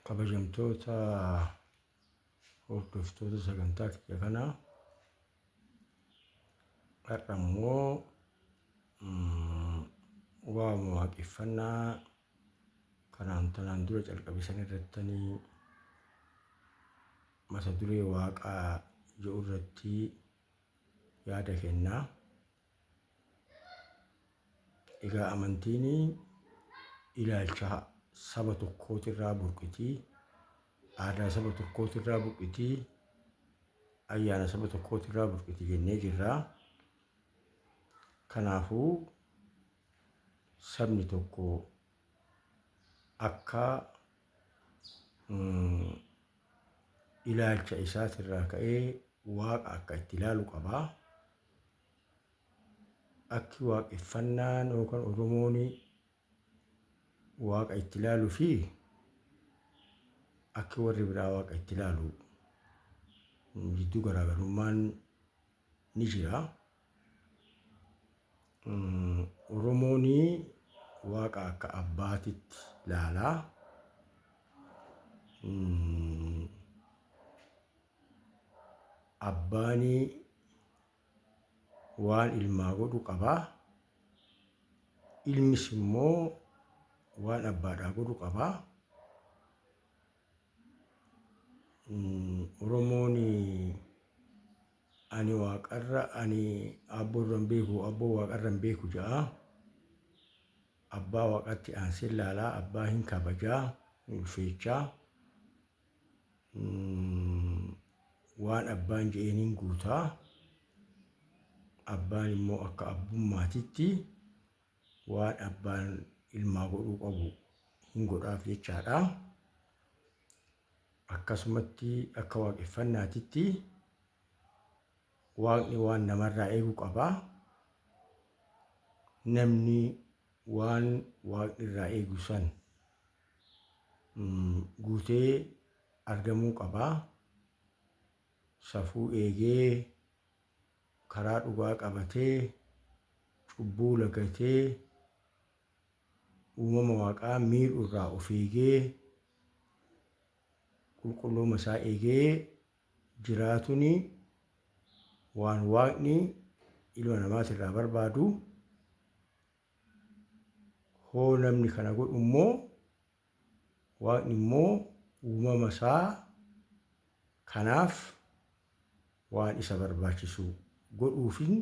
kabajamtoota hordoftoota sagantaa kiyya kanaa har'a immoo waa'uma waaqeffannaa kanaan dura calqabisan irrattanii mata duree waaqaa jedhu irratti yaada kennaa. Egaa amantiin ilaalcha saba tokkootirraa burqitii, aadaa saba tokkootirraa burqitii, ayyaana saba tokkootirraa burqitii jennee jirra. Kanaafuu sabni tokko akka ilaalcha isaatirraa ka'ee waaqa akka itti ilaalu qabaa. Akki waaqeffannaan yookaan Oromoon waaqa itti ilaaluu fi akki warri biraa waaqa itti ilaalu gidduu garaagarummaan ni jira. Oromoon waaqa akka abbaatitti ilaalaa. Abbaan waan ilmaa godhu qabaa. Ilmis immoo waan abbaadhaa godhu qabaa. Oromoon ani waaqarra ani abboorra hin beeku abboo waaqarra hin beeku jedha. Abbaa waaqatti aansee ilaalaa, abbaa hin kabajaa, hin ulfeechaa. Waan abbaan jedheen hin guutaa. Abbaan immoo akka abbummaatitti waan abbaan ilmaa godhuu qabu hin godhaaf jechaadha. Akkasumatti akka waaqeffannaatitti waaqni waan namarraa eeguu qabaa. Namni waan waaqni irraa eegu san guutee argamuu qabaa. Safuu eegee karaa dhugaa qabatee cubbuu lagatee uumama waaqaa miidhuu irraa of eegee qulqullooma isaa eegee jiraatuun waan waaqni ilma namaatirraa barbaadu. Hoo namni kana godhu immoo waaqni immoo uumama isaa kanaaf waan isa barbaachisu godhuufin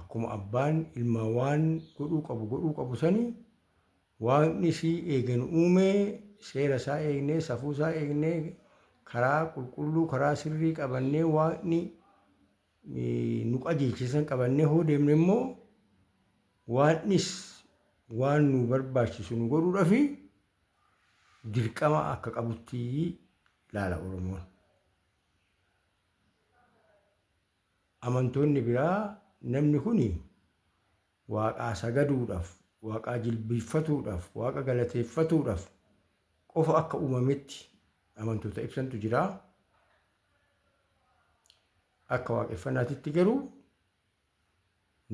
akkuma abbaan ilmaa waan godhuu qabu sani waaqni si eeganu uumee seera isaa eegnee safuu isaa eegnee karaa qulqulluu karaa sirrii qabannee waaqni nu qajeelchisan qabannee hoo deemne immoo waaqnis waan nu barbaachisu nu godhuudhaafi dirqama akka qabutti ilaala Oromoon. Amantoonni biraa namni kuni waaqaa sagaduudhaaf, waaqaa jilbiffatuudhaaf, waaqa galateeffatuudhaaf qofa akka uumametti amantoota ibsantu jira. Akka waaqeffannaatitti garuu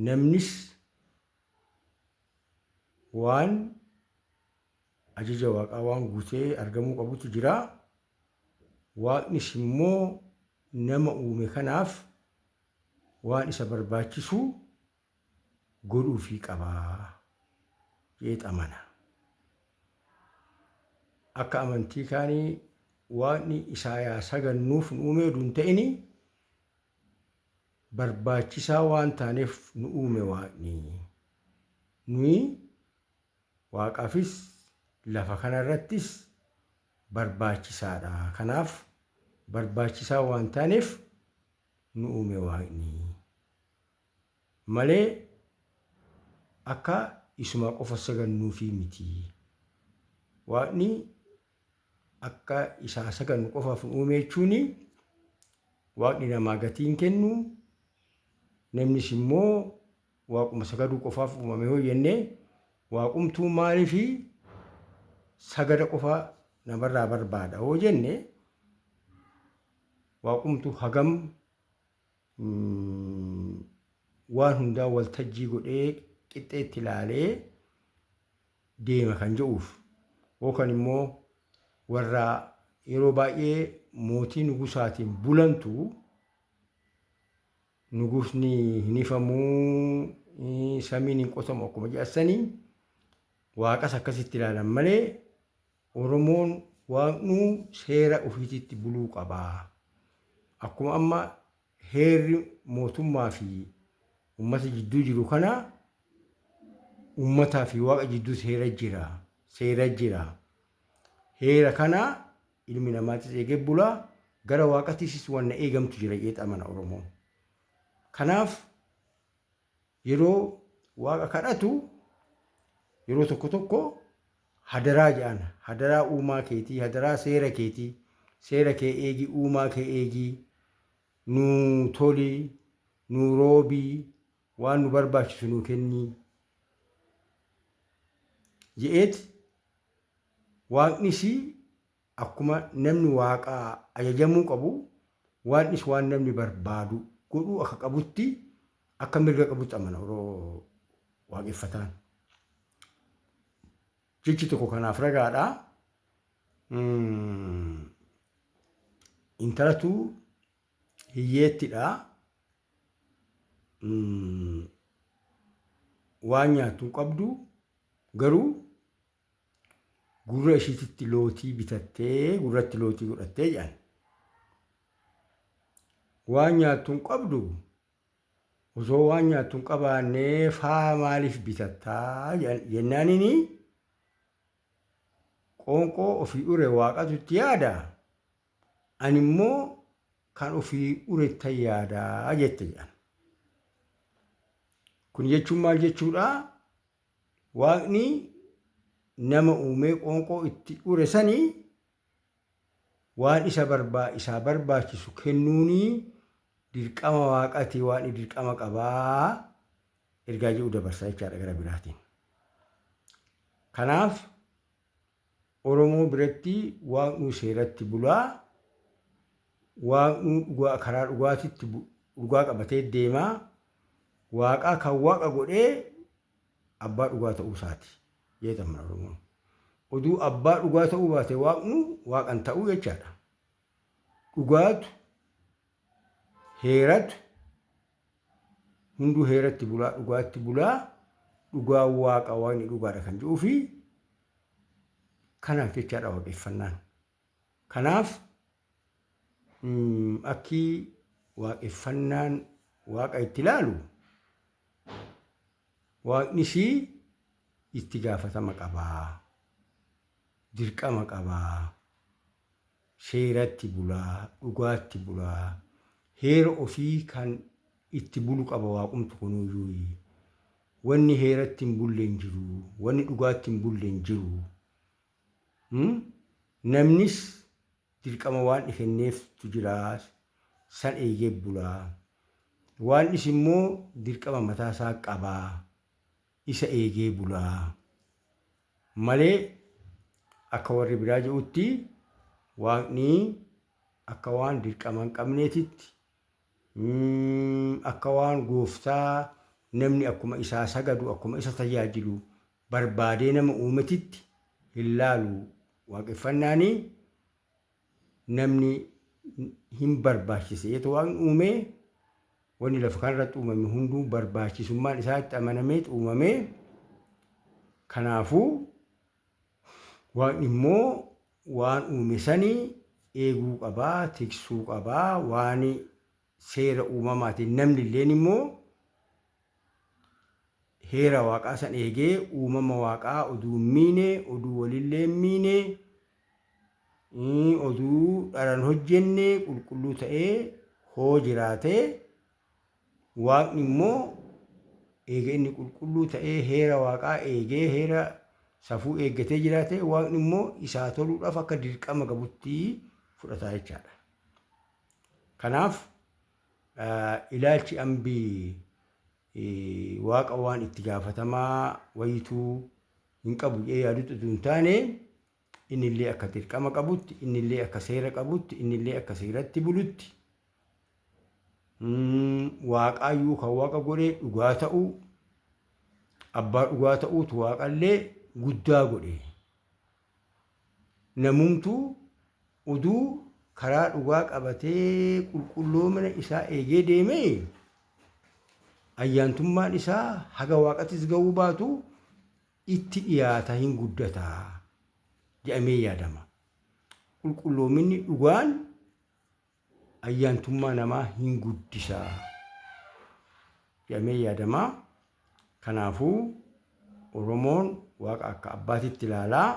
namnis waan ajaja waaqaa waan guutee argamuu qabutu jira. Waaqnis immoo nama uume kanaaf waan isa barbaachisu godhuufii qabaa jedhee amana. Akka amantii kaanii waaqni isaa sagannuuf nu uume osoo hin ta'in barbaachisaa waan taaneef nu uume waaqni. Nuyi waaqaafis lafa kanarrattis barbaachisaadha. Kanaaf barbaachisaa waan taaneef nu uume waaqni malee akka isuma qofa sagannuufii miti. Waaqni akka isaa sagannu qofaaf nu uume jechuun waaqni namaa gatii hin kennu. Namnis immoo waaquma sagaduu qofaaf uumame hoo jennee waaqumtuu maaliifi sagada qofa namarraa barbaada hoo jenne waaqumtuu hagam waan hundaa waltajjii godhee qixxeetti ilaalee deema kan jedhuuf yookaan immoo warra yeroo baay'ee mootii nugusaatiin bulantu nugusni hin ifamuu samiin hin qotamu akkuma jedhanii waaqas akkasitti ilaalan malee Oromoon waaqnu seera ofiititti buluu qabaa. Akkuma amma heerri mootummaa fi uummata jidduu jiru kana uummataa fi waaqa jidduu seera jira. Heera kana ilmi namaatis eegee bulaa gara waaqattis waan eegamtu jira jedha mana Oromoo. Kanaaf yeroo waaqa kadhatu yeroo tokko hadaraa jedhan hadaraa uumaa keetii hadaraa seera keetii seera kee eegi uumaa kee eegi nuu toli nuu roobii waan nu barbaachisu nuu kennii je'eet waaqnis akkuma namni waaqaa ajajamuu qabu waanis waan namni barbaadu godhuu akka qabutti akka mirga qabutti amana waaqeffataan. Jechi tokko kanaaf ragaadha. Intalatu hiyyeettidha. Waan nyaattu qabdu garuu gurra ishiititti lootii bitattee gurratti lootii godhattee jedhan. Waan nyaattu qabdu osoo waan nyaattu qabaannee faa maaliif bitattaa jennaanini qoonqoo ofii ure waaqatutti yaada ani immoo kan ofii urettan yaadaa jette jedhan. Kun jechuun maal jechuudha? Waaqni nama uumee qoonqoo itti ure sanii waan isa barbaachisu kennuuni dirqama waaqatii waan dirqama qabaa ergaa jedhu dabarsaa jechaadha gara biraatiin. Kanaaf Oromoo biratti waaqnu seeratti bulaa waaqnu karaa dhugaatitti dhugaa qabatee deemaa waaqaa kan waaqa godhee abbaa dhugaa ta'uu isaati jedhama Oromoon. Oduu abbaa dhugaa ta'uu baate waaqnu waaqan ta'uu jechaadha. Dhugaatu heeratu hunduu heeratti bulaa dhugaatti bulaa dhugaa waaqa waaqni dhugaadha kan jedhuu fi kanaaf jechaadha waaqeffannaan. Kanaaf akki waaqeffannaan waaqa itti ilaalu waaqnis itti gaafatama qabaa, dirqama qabaa, seeratti bulaa, dhugaatti bulaa, heera ofii kan itti bulu qaba waaqumtu kunuyyuu. Wanni heeratti hin bulle hin jiru, wanni dhugaatti hin bulle hin jiru. Namnis dirqama waan kenneeftu jira san eegee bulaa. Waanis immoo dirqama mataa isaa qabaa isa eegee bulaa. Malee akka warri biraa jedhutti waaqni akka waan dirqama hin qabneetitti akka waan gooftaa namni akkuma isaa sagadu akkuma isa tajaajilu barbaadee nama uumetitti hin laalu. Waaqeffannaani namni hin barbaachise yeetoo waaqni uumee wanni lafa kanarratti uumame hunduu barbaachisummaan isaa itti amanamee uumamee. Kanaafuu waaqni immoo waan uume sanii eeguu qabaa, tiksuu qabaa, waan seera uumamaatiin namni illeen immoo heera waaqaa san eegee uumama waaqaa oduu miine oduu walillee miine oduu dharan hojjenne qulqulluu ta'ee hoo jiraatee waaqni immoo eegee inni qulqulluu ta'ee heera waaqaa eegee heera safuu eeggatee jiraatee waaqni immoo isaa toluudhaaf akka dirqama qabutti fudhataa jechaadha. Kanaaf ilaalchi ambii waaqa waan itti gaafatamaa wayituu hin qabu jedhee yaadutti osoo hin taane innillee akka dirqama qabutti, innillee akka seera qabutti, innillee akka seeratti bulutti waaqaayyuu kan waaqa godhee dhugaa ta'uu abbaa dhugaa ta'uutu waaqallee guddaa godhe. namumtuu uduu karaa dhugaa qabatee qulqulloomina isaa eegee deemee ayyaantummaan isaa haga waaqatis ga'uu baatu itti dhiyaata hin guddataa jedhamee yaadama. Qulqulloominni dhugaan ayyaantummaa namaa hin guddisaa jedhamee yaadama. Kanaafuu Oromoon waaqa akka abbaatitti ilaalaa.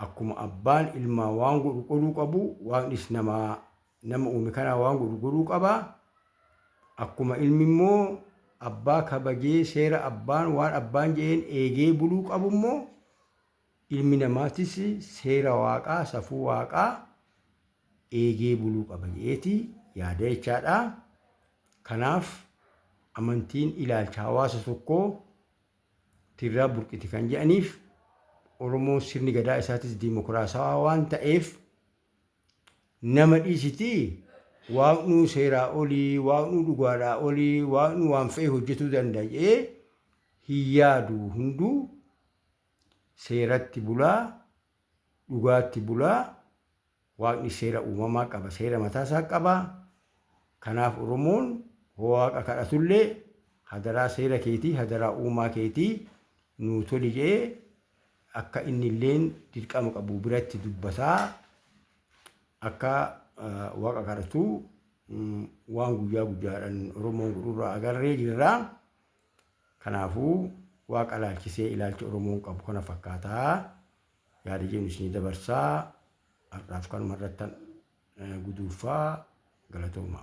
Akkuma abbaan ilmaa waan godhuu qabu waaqnis nama uume kanaa waan godhuu qaba. Akkuma ilmi immoo abbaa kabajee seera abbaan waan abbaan jedheen eegee buluu qabu immoo ilmi namaatis seera waaqaa safuu waaqaa eegee buluu qaba jedheeti yaada jechaadha. Kanaaf amantiin ilaalcha hawaasa tokkoo tirraa burqiti kan jedhaniif Oromoon sirni gadaa isaatis diimokiraasawaa waan ta'eef nama dhiisitii waaqnuu seeraa olii, waaqnuu dhugaadhaa olii, waaqnuu waan fe'e hojjetuu danda'ee hin yaadu hunduu seeratti bulaa, dhugaatti bulaa, waaqni seera uumamaa qaba, seera mataasaa qaba. Kanaaf Oromoon waaqa kadhatullee hadaraa seera keetii, hadaraa uumaa keetii nuu toli jedhee akka inni illeen dirqama qabu biratti dubbataa akka waaqa kadhatu waan guyyaa guyyaadhaan Oromoon godhurraa agarree jirra. Kanaafuu waaqa ilaalchisee ilaalcha Oromoon qabu kana fakkaataa yaada jennu isinii dabarsaa. Har'aaf kanuma irratti guduunfaa galatooma.